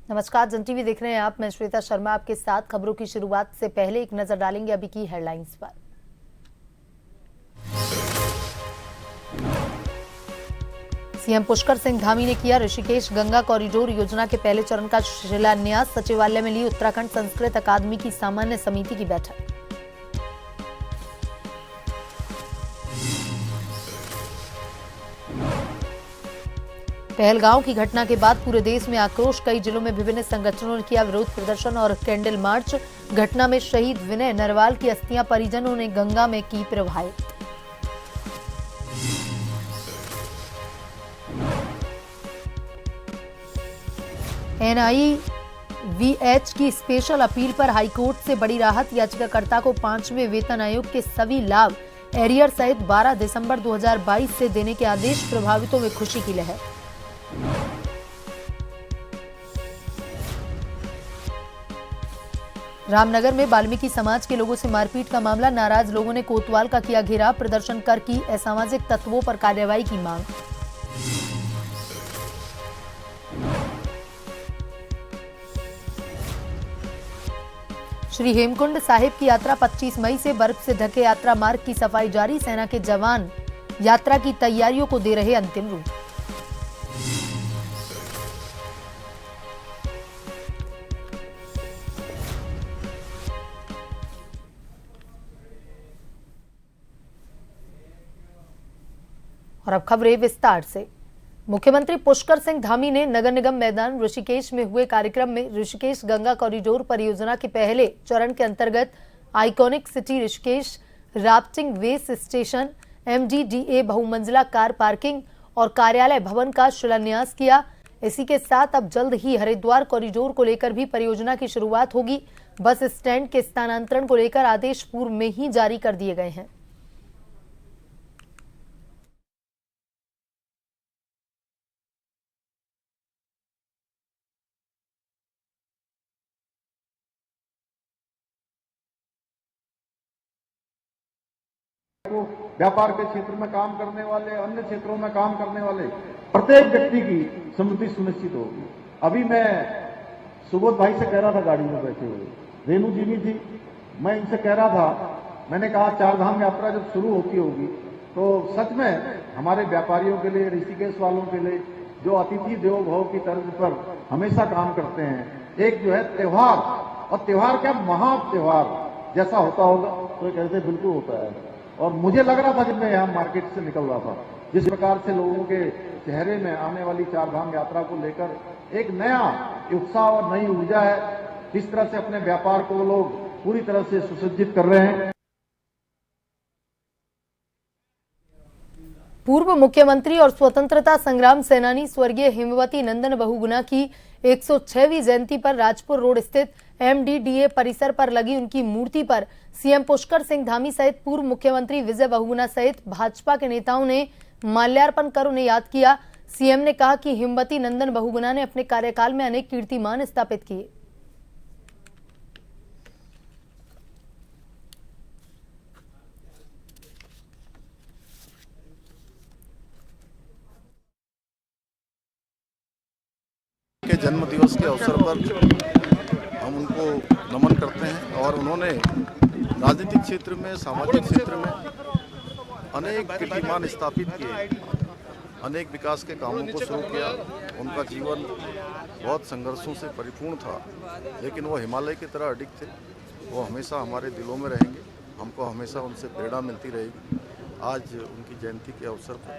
नमस्कार, जन टीवी देख रहे हैं आप। मैं श्वेता शर्मा आपके साथ। खबरों की शुरुआत से पहले एक नजर डालेंगे अभी की हेडलाइंस पर। सीएम पुष्कर सिंह धामी ने किया ऋषिकेश गंगा कॉरिडोर योजना के पहले चरण का शिलान्यास। सचिवालय में ली उत्तराखंड संस्कृत अकादमी की सामान्य समिति की बैठक। पहलगांव की घटना के बाद पूरे देश में आक्रोश। कई जिलों में विभिन्न संगठनों ने किया विरोध प्रदर्शन और कैंडल मार्च। घटना में शहीद विनय नरवाल की अस्थियां परिजनों ने गंगा में की प्रवाहित। एनआईवीएच की स्पेशल अपील पर हाईकोर्ट से बड़ी राहत। याचिकाकर्ता को 5वें वेतन आयोग के सभी लाभ एरियर सहित 12 दिसंबर 2022 से देने के आदेश। प्रभावितों में खुशी की लहर। रामनगर में वाल्मीकि समाज के लोगों से मारपीट का मामला। नाराज लोगों ने कोतवाल का किया घेराव। प्रदर्शन कर की असामाजिक तत्वों पर कार्रवाई की मांग। श्री हेमकुंड साहिब की यात्रा 25 मई से। बर्फ से ढके यात्रा मार्ग की सफाई जारी। सेना के जवान यात्रा की तैयारियों को दे रहे अंतिम रूप। और अब खबरें विस्तार से। मुख्यमंत्री पुष्कर सिंह धामी ने नगर निगम मैदान ऋषिकेश में हुए कार्यक्रम में ऋषिकेश गंगा कॉरिडोर परियोजना के पहले चरण के अंतर्गत आइकॉनिक सिटी ऋषिकेश राफ्टिंग वेस स्टेशन, एमडीडीए बहुमंजिला कार पार्किंग और कार्यालय भवन का शिलान्यास किया। इसी के साथ अब जल्द ही हरिद्वार कॉरिडोर को लेकर भी परियोजना की शुरुआत होगी। बस स्टैंड के स्थानांतरण को लेकर आदेश पूर्व में ही जारी कर दिए गए हैं। व्यापार के क्षेत्र में काम करने वाले, अन्य क्षेत्रों में काम करने वाले प्रत्येक व्यक्ति की समृद्धि सुनिश्चित होगी। अभी मैं सुबोध भाई से कह रहा था, गाड़ी में बैठे हुए रेणु जी भी थी, मैं इनसे कह रहा था, मैंने कहा चार धाम यात्रा जब शुरू होती होगी तो सच में हमारे व्यापारियों के लिए, ऋषिकेश वालों के लिए, जो अतिथि देवो भव की तर्ज पर हमेशा काम करते हैं, एक जो है त्योहार, और त्योहार क्या महा त्योहार जैसा होता होगा, तो एक ऐसे बिल्कुल होता है। और मुझे लग रहा था जब मैं यहाँ मार्केट से निकल रहा था, जिस प्रकार से लोगों के चेहरे में आने वाली चार धाम यात्रा को लेकर एक नया उत्साह और नई ऊर्जा है, जिस तरह से अपने व्यापार को लोग पूरी तरह से सुसज्जित कर रहे हैं। पूर्व मुख्यमंत्री और स्वतंत्रता संग्राम सेनानी स्वर्गीय हेमवती नंदन बहुगुणा की 106वीं जयंती पर राजपुर रोड स्थित एमडीडीए परिसर पर लगी उनकी मूर्ति पर सीएम पुष्कर सिंह धामी सहित पूर्व मुख्यमंत्री विजय बहुगुणा सहित भाजपा के नेताओं ने माल्यार्पण कर उन्हें याद किया। सीएम ने कहा कि हेमवती नंदन बहुगुणा ने अपने कार्यकाल में अनेक कीर्तिमान स्थापित किए। के जन्म दिवस के अवसर पर हम उनको नमन करते हैं और उन्होंने राजनीतिक क्षेत्र में, सामाजिक क्षेत्र में अनेक कीर्तिमान स्थापित किए, अनेक विकास के कामों को शुरू किया। उनका जीवन बहुत संघर्षों से परिपूर्ण था, लेकिन वो हिमालय की तरह अडिग थे। वो हमेशा हमारे दिलों में रहेंगे, हमको हमेशा उनसे प्रेरणा मिलती रहेगी। आज उनकी जयंती के अवसर पर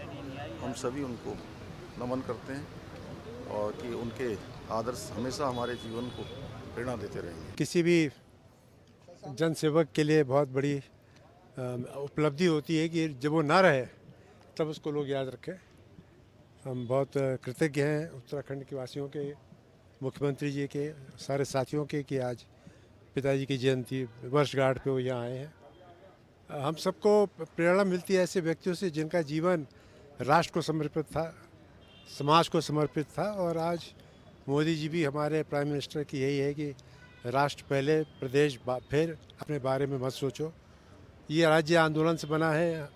हम सभी उनको नमन करते हैं और कि उनके आदर्श हमेशा हमारे जीवन को प्रेरणा देते रहेंगे। किसी भी जनसेवक के लिए बहुत बड़ी उपलब्धि होती है कि जब वो ना रहे तब उसको लोग याद रखें। हम बहुत कृतज्ञ हैं उत्तराखंड के वासियों के, मुख्यमंत्री जी के, सारे साथियों के कि आज पिताजी की जयंती वर्षगांठ पे वो यहाँ आए हैं। हम सबको प्रेरणा मिलती है ऐसे व्यक्तियों से जिनका जीवन राष्ट्र को समर्पित था, समाज को समर्पित था। और आज मोदी जी भी हमारे प्राइम मिनिस्टर की यही है कि राष्ट्र पहले, प्रदेश फिर, अपने बारे में मत सोचो। ये राज्य आंदोलन से बना है।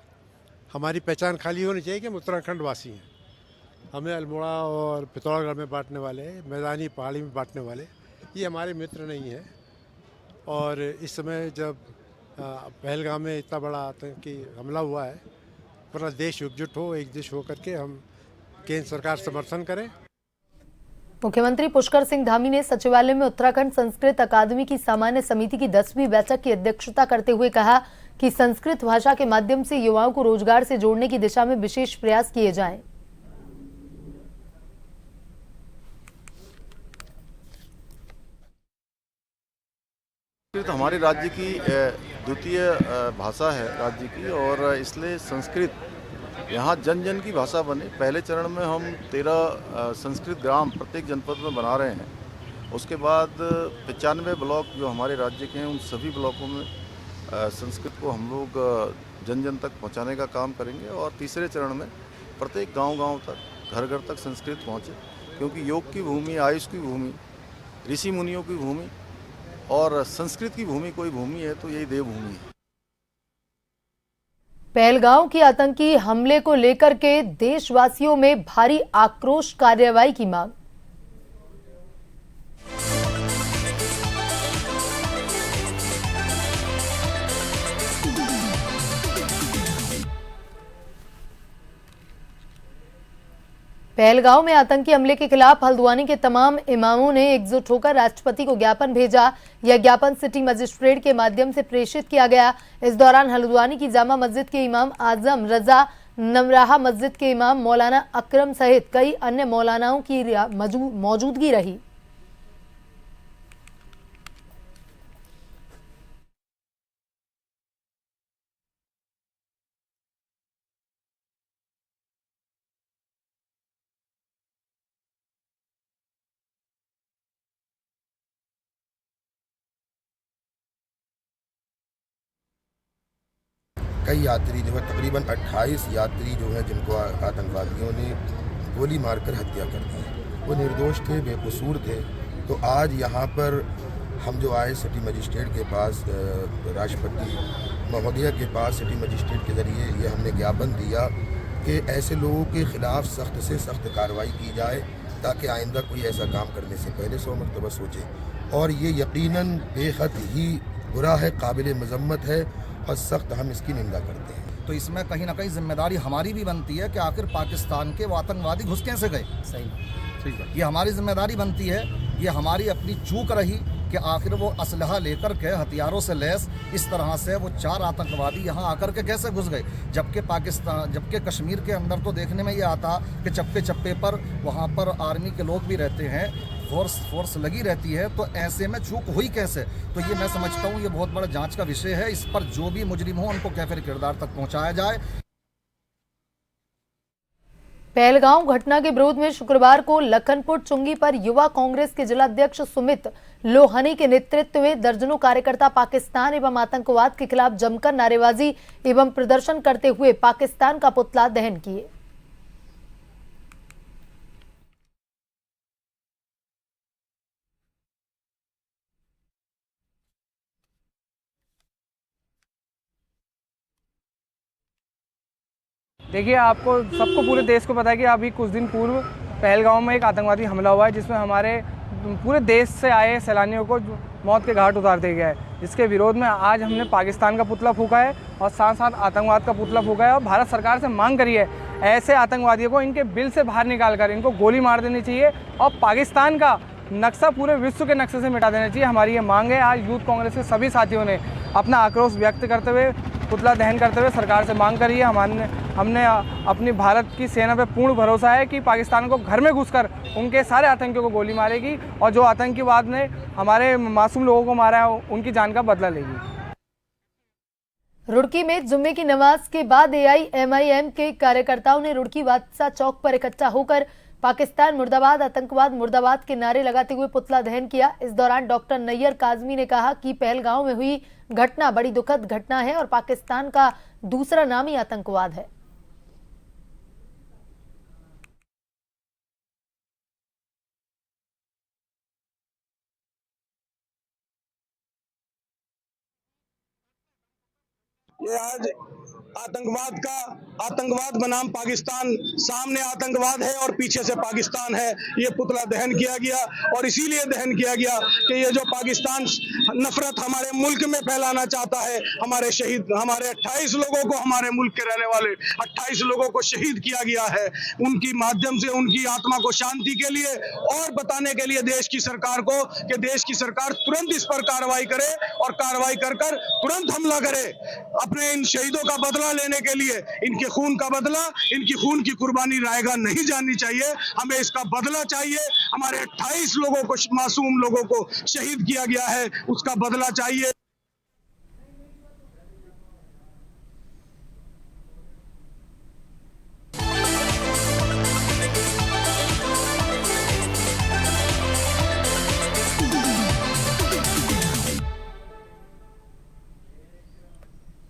हमारी पहचान खाली होनी चाहिए कि हम उत्तराखंड वासी हैं। हमें अल्मोड़ा और पिथौरागढ़ में बांटने वाले, मैदानी पहाड़ी में बांटने वाले, ये हमारे मित्र नहीं हैं। और इस समय जब पहलगाम में इतना बड़ा आतंकी हमला हुआ है, पूरा देश एकजुट हो, एक देश हो करके हम केंद्र सरकार समर्थन करें। मुख्यमंत्री पुष्कर सिंह धामी ने सचिवालय में उत्तराखंड संस्कृत अकादमी की सामान्य समिति की 10वीं बैठक की अध्यक्षता करते हुए कहा कि संस्कृत भाषा के माध्यम से युवाओं को रोजगार से जोड़ने की दिशा में विशेष प्रयास किए जाएं। संस्कृत हमारे राज्य की द्वितीय भाषा है राज्य की, और इसलिए संस्कृत यहाँ जन जन की भाषा बने। पहले चरण में हम 13 संस्कृत ग्राम प्रत्येक जनपद में बना रहे हैं। उसके बाद 95 ब्लॉक जो हमारे राज्य के हैं, उन सभी ब्लॉकों में संस्कृत को हम लोग जन जन तक पहुँचाने का काम करेंगे। और तीसरे चरण में प्रत्येक गांव-गांव तक, घर घर तक संस्कृत पहुँचे, क्योंकि योग की भूमि, आयुष की भूमि, ऋषि मुनियों की भूमि और संस्कृत की भूमि कोई भूमि है तो यही देवभूमि है। पहलगाम की आतंकी हमले को लेकर के देशवासियों में भारी आक्रोश, कार्रवाई की मांग। पहलगाम में आतंकी हमले के खिलाफ हल्द्वानी के तमाम इमामों ने एकजुट होकर राष्ट्रपति को ज्ञापन भेजा। यह ज्ञापन सिटी मजिस्ट्रेट के माध्यम से प्रेषित किया गया। इस दौरान हल्द्वानी की जामा मस्जिद के इमाम आजम रजा, नमराहा मस्जिद के इमाम मौलाना अकरम सहित कई अन्य मौलानाओं की मौजूदगी रही। कई यात्री जो है, तकरीबन 28 यात्री जो हैं, जिनको आतंकवादियों ने गोली मारकर हत्या कर दी, वो निर्दोष थे, बेकसूर थे। तो आज यहाँ पर हम जो आए सिटी मजिस्ट्रेट के पास, राष्ट्रपति महोदय के पास, सिटी मजिस्ट्रेट के ज़रिए ये हमने ज्ञापन दिया कि ऐसे लोगों के ख़िलाफ़ सख्त से सख्त कार्रवाई की जाए, ताकि आइंदा कोई ऐसा काम करने से पहले 100 मरतबा सोचे। और ये यकीनन बेहद ही बुरा है, काबिल मज़म्मत है, और सख्त हम इसकी निंदा करते हैं। तो इसमें कहीं ना कहीं जिम्मेदारी हमारी भी बनती है कि आखिर पाकिस्तान के वो आतंकवादी घुस कैसे गए। सही, ठीक है, ये हमारी जिम्मेदारी बनती है। ये हमारी अपनी चूक रही कि आखिर वो असलहा लेकर के, हथियारों से लैस इस तरह से वो 4 आतंकवादी यहाँ आकर के कैसे घुस गए। जबकि कश्मीर के अंदर तो देखने में ये आता कि चप्पे चप्पे पर वहाँ पर आर्मी के लोग भी रहते हैं, फोर्स लगी रहती है। तो ऐसे में चूक हुई कैसे? तो ये मैं समझता हूँ ये बहुत बड़ा जांच का विषय है। इस पर जो भी मुजरिम हो उनको कैफिर किरदार तक पहुँचाया जाए। पहलगाम घटना के विरोध में शुक्रवार को लखनपुर चुंगी पर युवा कांग्रेस के जिलाध्यक्ष सुमित लोहानी के नेतृत्व में दर्जनों कार्यकर्ता पाकिस्तान एवं आतंकवाद के खिलाफ जमकर नारेबाजी एवं प्रदर्शन करते हुए पाकिस्तान का पुतला दहन किए। देखिए, आपको सबको पूरे देश को पता है कि अभी कुछ दिन पूर्व पहलगाम में एक आतंकवादी हमला हुआ है, जिसमें हमारे पूरे देश से आए सैलानियों को मौत के घाट उतार दिया गया है। जिसके विरोध में आज हमने पाकिस्तान का पुतला फूंका है और साथ साथ आतंकवाद का पुतला फूंका है और भारत सरकार से मांग करी है ऐसे आतंकवादियों को इनके बिल से बाहर निकाल कर इनको गोली मार देनी चाहिए और पाकिस्तान का नक्शा पूरे विश्व के नक्शे से मिटा देना चाहिए। हमारी ये मांग है। आज यूथ कांग्रेस के सभी साथियों ने अपना आक्रोश व्यक्त करते हुए, पुतला दहन करते हुए सरकार से मांग करी है। हमने अपनी भारत की सेना पे पूर्ण भरोसा है कि पाकिस्तान को घर में घुसकर उनके सारे आतंकियों को गोली मारेगी और जो आतंकवाद ने हमारे मासूम लोगों को मारा है उनकी जान का बदला लेगी। रुड़की में जुम्मे की नमाज के बाद AIMIM के कार्यकर्ताओं ने रुड़की बादशाह चौक पर इकट्ठा होकर पाकिस्तान मुर्दाबाद, आतंकवाद मुर्दाबाद के नारे लगाते हुए पुतला दहन किया। इस दौरान डॉक्टर नैयर काजमी ने कहा कि पहलगाम में हुई घटना बड़ी दुखद घटना है और पाकिस्तान का दूसरा नाम ही आतंकवाद है। ये आज आतंकवाद बनाम पाकिस्तान, सामने आतंकवाद है और पीछे से पाकिस्तान है। ये पुतला दहन किया गया और इसीलिए दहन किया गया कि ये जो पाकिस्तान नफरत हमारे मुल्क में फैलाना चाहता है, हमारे 28 लोगों को, हमारे मुल्क के रहने वाले 28 लोगों को शहीद किया गया है। उनकी माध्यम से उनकी आत्मा को शांति के लिए और बताने के लिए देश की सरकार को कि देश की सरकार तुरंत इस पर कार्रवाई करे और कार्रवाई कर तुरंत हमला करे। अपने इन शहीदों का बदला लेने के लिए, इनके खून का बदला, इनकी खून की कुर्बानी रायगा नहीं जानी चाहिए। हमें इसका बदला चाहिए। हमारे 28 लोगों को, मासूम लोगों को शहीद किया गया है, उसका बदला चाहिए।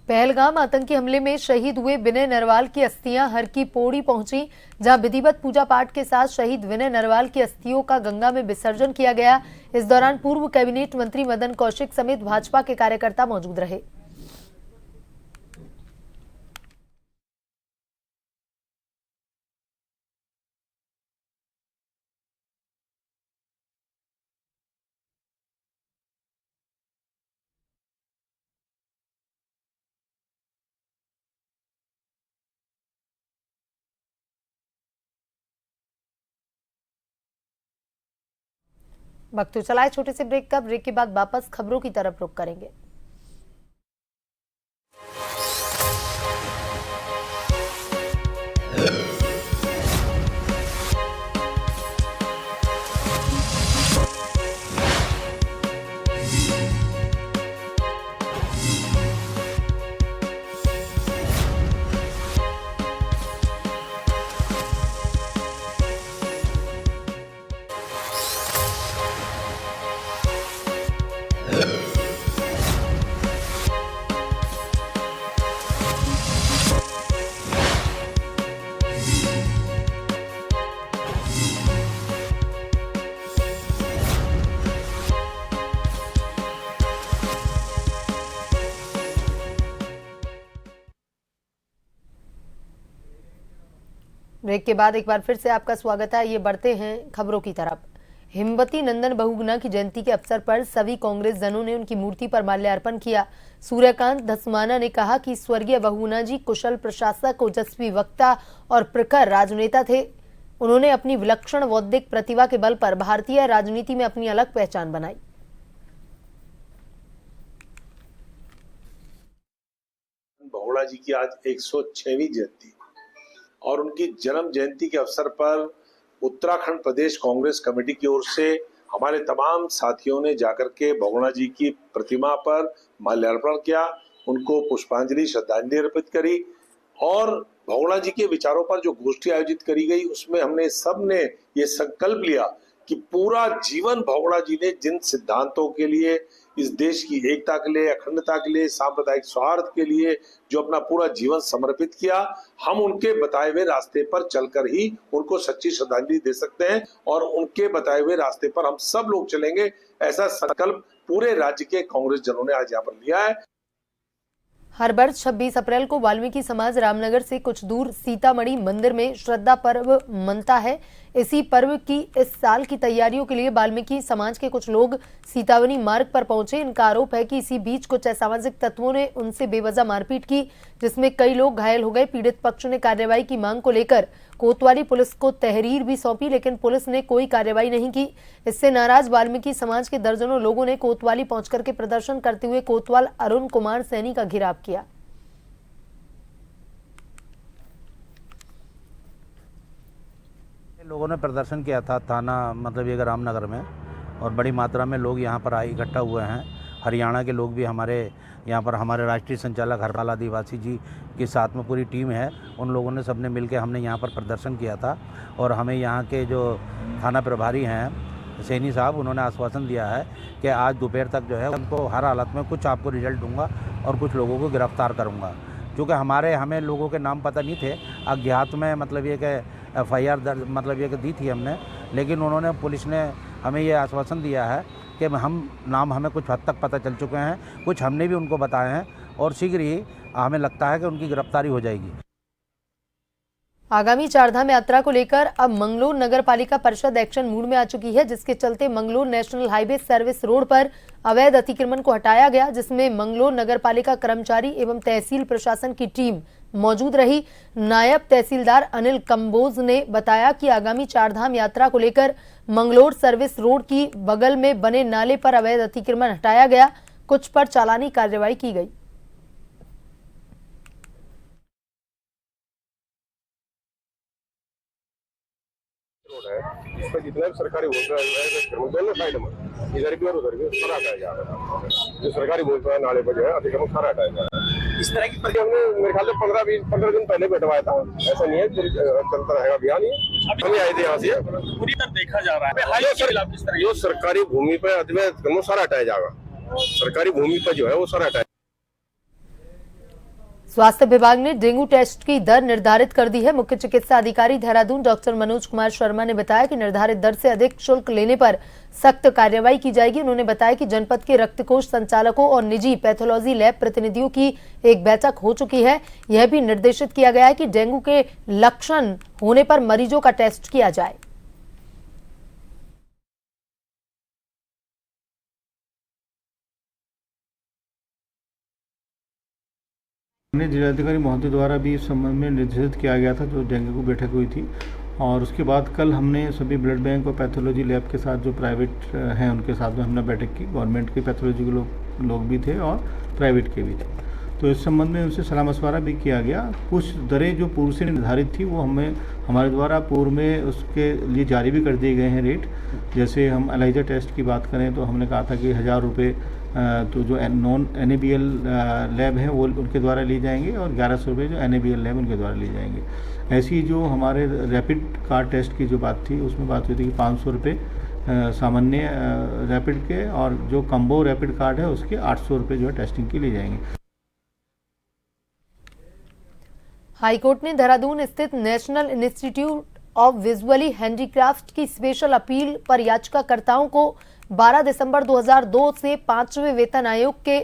पहलगाम आतंकी हमले में शहीद हुए विनय नरवाल की अस्थियां हर की पौड़ी पहुंची, जहां विधिवत पूजा पाठ के साथ शहीद विनय नरवाल की अस्थियों का गंगा में विसर्जन किया गया। इस दौरान पूर्व कैबिनेट मंत्री मदन कौशिक समेत भाजपा के कार्यकर्ता मौजूद रहे। वक्त तो चलाए छोटे से ब्रेक का। ब्रेक के बाद वापस खबरों की तरफ रुख करेंगे। ब्रेक के बाद एक बार फिर से आपका स्वागत है। ये बढ़ते हैं खबरों की तरफ। हिमवती नंदन बहुगुणा की जयंती के अवसर पर सभी कांग्रेस जनों ने उनकी मूर्ति पर माल्यार्पण किया। सूर्यकांत धस्माना ने कहा कि स्वर्गीय बहुगुणा जी कुशल प्रशासक, ओजस्वी वक्ता और प्रखर राजनेता थे। उन्होंने अपनी विलक्षण बौद्धिक प्रतिभा के बल पर भारतीय राजनीति में अपनी अलग पहचान बनाई। बहुगुणा जी की आज 106वीं जयंती और उनकी जन्म जयंती के अवसर पर उत्तराखंड प्रदेश कांग्रेस कमेटी की ओर से हमारे तमाम साथियों ने जाकर के बहुगुणा जी की प्रतिमा पर माल्यार्पण किया, उनको पुष्पांजलि श्रद्धांजलि अर्पित करी और बहुगुणा जी के विचारों पर जो गोष्ठी आयोजित करी गई उसमें हमने सब ने ये संकल्प लिया कि पूरा जीवन बहुगुणा जी ने जिन सिद्धांतों के लिए, इस देश की एकता के लिए, अखंडता के लिए, सांप्रदायिक सौहार्द के लिए जो अपना पूरा जीवन समर्पित किया, हम उनके बताए हुए रास्ते पर चलकर ही उनको सच्ची श्रद्धांजलि दे सकते हैं और उनके बताए हुए रास्ते पर हम सब लोग चलेंगे। ऐसा संकल्प पूरे राज्य के कांग्रेस जनों ने आज यहाँ पर लिया है। हर वर्ष 26 अप्रैल को वाल्मीकि समाज रामनगर से कुछ दूर सीतामढ़ी मंदिर में श्रद्धा पर्व मनता है। इसी पर्व की इस साल की तैयारियों के लिए वाल्मीकि समाज के कुछ लोग सीतावनी मार्ग पर पहुंचे। इनका आरोप है कि इसी बीच कुछ असामाजिक तत्वों ने उनसे बेवजह मारपीट की, जिसमें कई लोग घायल हो गए। पीड़ित पक्ष ने कार्रवाई की मांग को लेकर कोतवाली पुलिस को तहरीर भी सौंपी, लेकिन पुलिस ने कोई कार्रवाई नहीं की। इससे नाराज वाल्मीकि समाज के दर्जनों लोगों ने कोतवाली पहुंचकर के प्रदर्शन करते हुए कोतवाल अरुण कुमार सैनी का घेराव किया। लोगों ने प्रदर्शन किया था थाना ये रामनगर में और बड़ी मात्रा में लोग यहाँ पर इकट्ठा हुए हैं। हरियाणा के लोग भी हमारे यहाँ पर, हमारे राष्ट्रीय संचालक हरपाल आदिवासी जी के साथ में पूरी टीम है। उन लोगों ने सबने मिलकर हमने यहाँ पर प्रदर्शन किया था और हमें यहाँ के जो थाना प्रभारी हैं सैनी साहब, उन्होंने आश्वासन दिया है कि आज दोपहर तक जो है उनको हर हालत में कुछ आपको रिजल्ट दूंगा और कुछ लोगों को गिरफ्तार करूँगा। क्योंकि हमें लोगों के नाम पता नहीं थे, अज्ञात में ये कि FIR दर्ज ये कि दी थी हमने, लेकिन उन्होंने, पुलिस ने हमें ये आश्वासन दिया है कि हमें कुछ हद तक पता चल चुके हैं, कुछ हमने भी उनको बताए हैं और शीघ्र ही हमें लगता है कि उनकी गिरफ्तारी हो जाएगी। आगामी चारधाम यात्रा को लेकर अब मंगलोर नगर पालिका परिषद एक्शन मूड में आ चुकी है, जिसके चलते Mangalore national highway service road पर अवैध अतिक्रमण को हटाया गया, जिसमें मंगलोर नगर पालिका कर्मचारी एवं तहसील प्रशासन की टीम मौजूद रही। नायब तहसीलदार अनिल कंबोज ने बताया कि आगामी चारधाम यात्रा को लेकर मंगलोर सर्विस रोड की बगल में बने नाले पर अवैध अतिक्रमण हटाया गया, कुछ पर चालानी कार्रवाई की गई। इस पर जितना भी सरकारी बोलता है दोनों साइड में इधर भी और उधर भी सारा हटाया जा रहा है। जो सरकारी बोलता है नाले पर जो है अतिक्रमण सारा हटाया जा रहा है। इस तरह की हमने मेरे ख्याल से 15 दिन पहले बैठवाया था। ऐसा नहीं है चलता रहेगा अभियान। ये हम आए थे यहाँ से पूरी तरह देखा जा रहा है जो सरकारी भूमि पर अतिक्रमण सारा हटाया जाएगा। सरकारी भूमि पर जो है वो सारा हटाया। स्वास्थ्य विभाग ने डेंगू टेस्ट की दर निर्धारित कर दी है। मुख्य चिकित्सा अधिकारी देहरादून डॉक्टर मनोज कुमार शर्मा ने बताया कि निर्धारित दर से अधिक शुल्क लेने पर सख्त कार्रवाई की जाएगी। उन्होंने बताया कि जनपद के रक्तकोष संचालकों और निजी पैथोलॉजी लैब प्रतिनिधियों की एक बैठक हो चुकी है। यह भी निर्देशित किया गया है कि डेंगू के लक्षण होने पर मरीजों का टेस्ट किया जाए। जिलाधिकारी महोदय द्वारा भी इस संबंध में निर्देशित किया गया था, जो डेंगू की बैठक हुई थी। और उसके बाद कल हमने सभी ब्लड बैंक और पैथोलॉजी लैब के साथ जो प्राइवेट हैं उनके साथ में हमने बैठक की। गवर्नमेंट के पैथोलॉजी के लोग भी थे और प्राइवेट के भी थे। तो इस संबंध में उनसे सलाह मशवरा भी किया गया। कुछ दरें जो पूर्व से निर्धारित थी वो हमारे द्वारा पूर्व में उसके लिए जारी भी कर दिए गए हैं रेट। जैसे हम एलाइजा टेस्ट की बात करें तो हमने कहा था कि 1000 रुपये तो जो नॉन NABL लैब है वो उनके द्वारा ली जाएंगे और 1100 रुपये जो NABL लैब उनके द्वारा ली जाएंगे। ऐसी जो हमारे रैपिड कार्ड टेस्ट की जो बात थी उसमें बात हुई थी कि 500 रुपये सामान्य रैपिड के और जो कम्बो रैपिड कार्ड है उसके 800 रुपये जो है टेस्टिंग के लिए जाएंगे। हाईकोर्ट ने देहरादून स्थित national institute of visually handicraft की स्पेशल अपील पर याचिकाकर्ताओं को 12 दिसंबर 2002 से 5वें वेतन आयोग के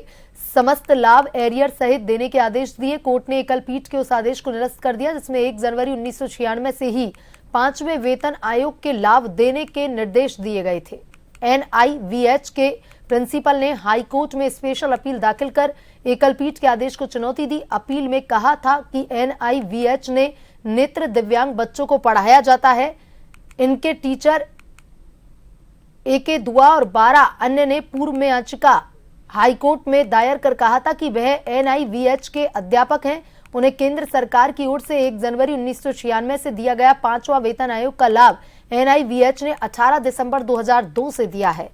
समस्त लाभ एरियर सहित देने के आदेश दिए। कोर्ट ने एकल पीठ के उस आदेश को निरस्त कर दिया जिसमें 1 जनवरी 1996 से ही 5वें वेतन आयोग के लाभ देने के निर्देश दिए गए थे। NIVH के प्रिंसिपल ने हाईकोर्ट में स्पेशल अपील दाखिल कर एकल पीठ के आदेश को चुनौती दी। अपील में कहा था कि NIVH ने नेत्र दिव्यांग बच्चों को पढ़ाया जाता है। इनके टीचर AK दुआ और 12 अन्य ने पूर्व में याचिका हाईकोर्ट में दायर कर कहा था कि वह NIVH के अध्यापक हैं। उन्हें केंद्र सरकार की ओर से 1 जनवरी 1996 से दिया गया 5वां वेतन आयोग का लाभ NIVH ने 18 दिसंबर 2002 से दिया है।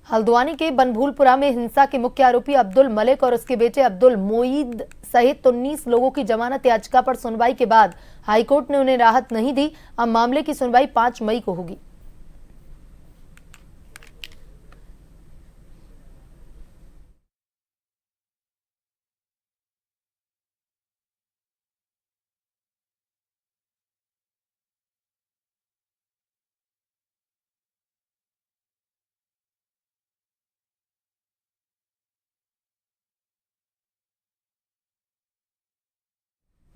हल्द्वानी के बनभूलपुरा में हिंसा के मुख्य आरोपी अब्दुल मलिक और उसके बेटे अब्दुल मोईद सहित 19 लोगों की जमानत याचिका पर सुनवाई के बाद हाईकोर्ट ने उन्हें राहत नहीं दी। अब मामले की सुनवाई 5 मई को होगी।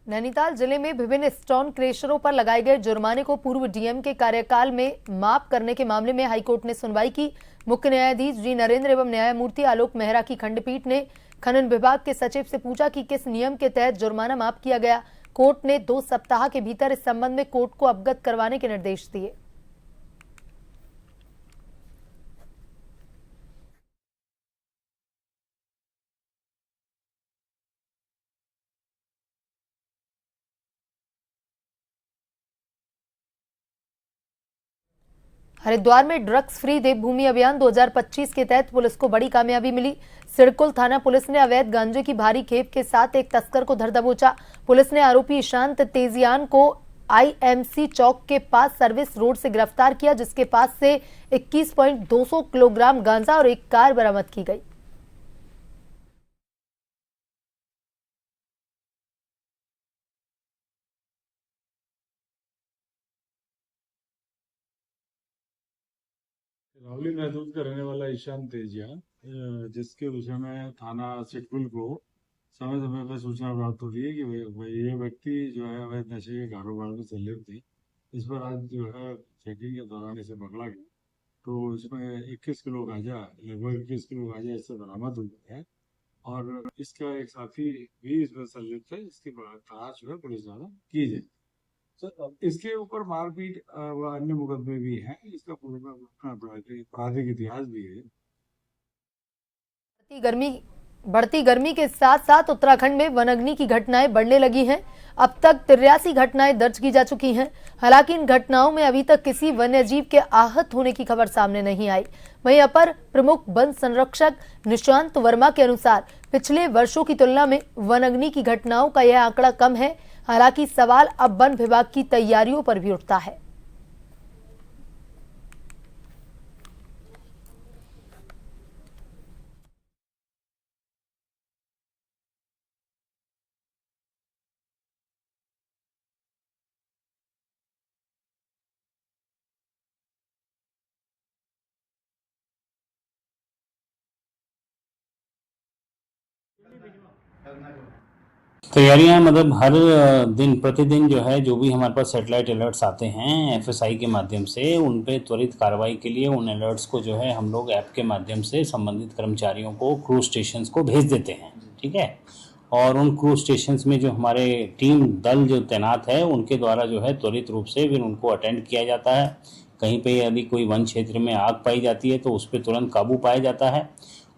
नैनीताल जिले में विभिन्न स्टोन क्रेशरों पर लगाए गए जुर्माने को पूर्व DM के कार्यकाल में माफ करने के मामले में हाईकोर्ट ने सुनवाई की। मुख्य न्यायाधीश जी नरेंद्र एवं न्यायमूर्ति आलोक मेहरा की खंडपीठ ने खनन विभाग के सचिव से पूछा कि किस नियम के तहत जुर्माना माफ किया गया। कोर्ट ने 2 सप्ताह के भीतर इस संबंध में कोर्ट को अवगत करवाने के निर्देश दिए। हरिद्वार में ड्रग्स फ्री देवभूमि अभियान 2025 के तहत पुलिस को बड़ी कामयाबी मिली। सिडकुल थाना पुलिस ने अवैध गांजे की भारी खेप के साथ एक तस्कर को धर दबोचा। पुलिस ने आरोपी ईशांत तेजियान को IMC चौक के पास सर्विस रोड से गिरफ्तार किया, जिसके पास से 21.200 किलोग्राम गांजा और एक कार बरामद की गई। रावली महदूद का रहने वाला ईशान तेजिया, जिसके विषय में थाना सिटकुल को समय समय पर सूचना प्राप्त हो रही है कि ये व्यक्ति जो है अवैध नशे के कारोबार में संलिप्त थी। इस पर आज जो है चेकिंग के दौरान इसे पकड़ा गया, तो इसमें 21 किलो गांजा, लगभग 21 किलो गांजा इससे बरामद हुआ है और इसका एक साथी भी इसमें संलिप्त है। इसकी तलाश जो है पुलिस द्वारा की जाए। इसके ऊपर मारपीट व अन्य मुकदमे भी हैं। इसका पूरा आपराधिक इतिहास भी है। बढ़ती गर्मी के साथ साथ उत्तराखंड में वनाग्नि की घटनाएं बढ़ने लगी हैं। अब तक 83 घटनाएं दर्ज की जा चुकी हैं। हालांकि इन घटनाओं में अभी तक किसी वन्यजीव के आहत होने की खबर सामने नहीं आई। वहीं अपर प्रमुख वन संरक्षक निशांत वर्मा के अनुसार पिछले वर्षों की तुलना में वनाग्नि की घटनाओं का यह आंकड़ा कम है। हालांकि सवाल अब वन विभाग की तैयारियों पर भी उठता है। तैयारियां मतलब हर दिन प्रतिदिन जो है, जो भी हमारे पास सैटेलाइट अलर्ट्स आते हैं एफएसआई के माध्यम से, उन पे त्वरित कार्रवाई के लिए उन अलर्ट्स को जो है हम लोग ऐप के माध्यम से संबंधित कर्मचारियों को क्रूज स्टेशंस को भेज देते हैं। ठीक है, और उन क्रूज स्टेशंस में जो हमारे टीम दल जो तैनात है उनके द्वारा जो है त्वरित रूप से फिर उनको अटेंड किया जाता है। कहीं पे यदि कोई वन क्षेत्र में आग पाई जाती है तो उस पर तुरंत काबू पाया जाता है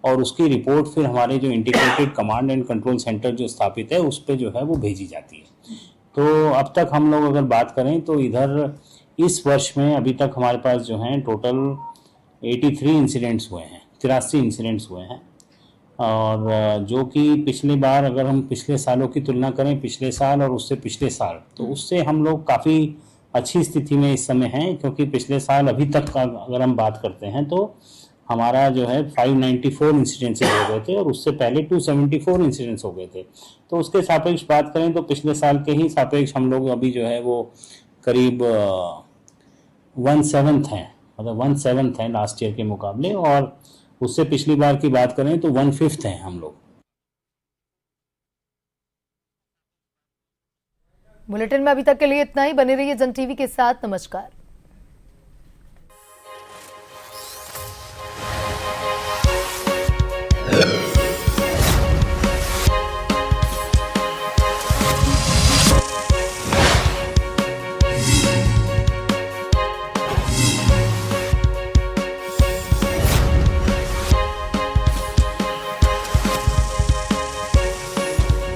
और उसकी रिपोर्ट फिर हमारे जो integrated command and control centre जो स्थापित है उस पर जो है वो भेजी जाती है। तो अब तक हम लोग अगर बात करें तो इधर इस वर्ष में अभी तक हमारे पास जो हैं टोटल 83 इंसिडेंट्स हुए हैं, 83 इंसिडेंट्स हुए हैं। और जो कि पिछली बार अगर हम पिछले सालों की तुलना करें, पिछले साल और उससे पिछले साल, तो उससे हम लोग काफ़ी अच्छी स्थिति में इस समय हैं। क्योंकि पिछले साल अभी तक का अगर हम बात करते हैं तो हमारा जो है 594 इंसिडेंसेस हो गए थे और उससे पहले 274 इंसिडेंट्स हो गए थे। तो उसके सापेक्ष बात करें तो पिछले साल के ही सापेक्ष हम लोग अभी जो है वो करीब 1/7 हैं, मतलब 1/7 हैं लास्ट ईयर के मुकाबले। और उससे पिछली बार की बात करें तो 1/5 हैं हम लोग। बुलेटिन में अभी तक के लिए इतना ही। बने रहिए जन टीवी के साथ। नमस्कार।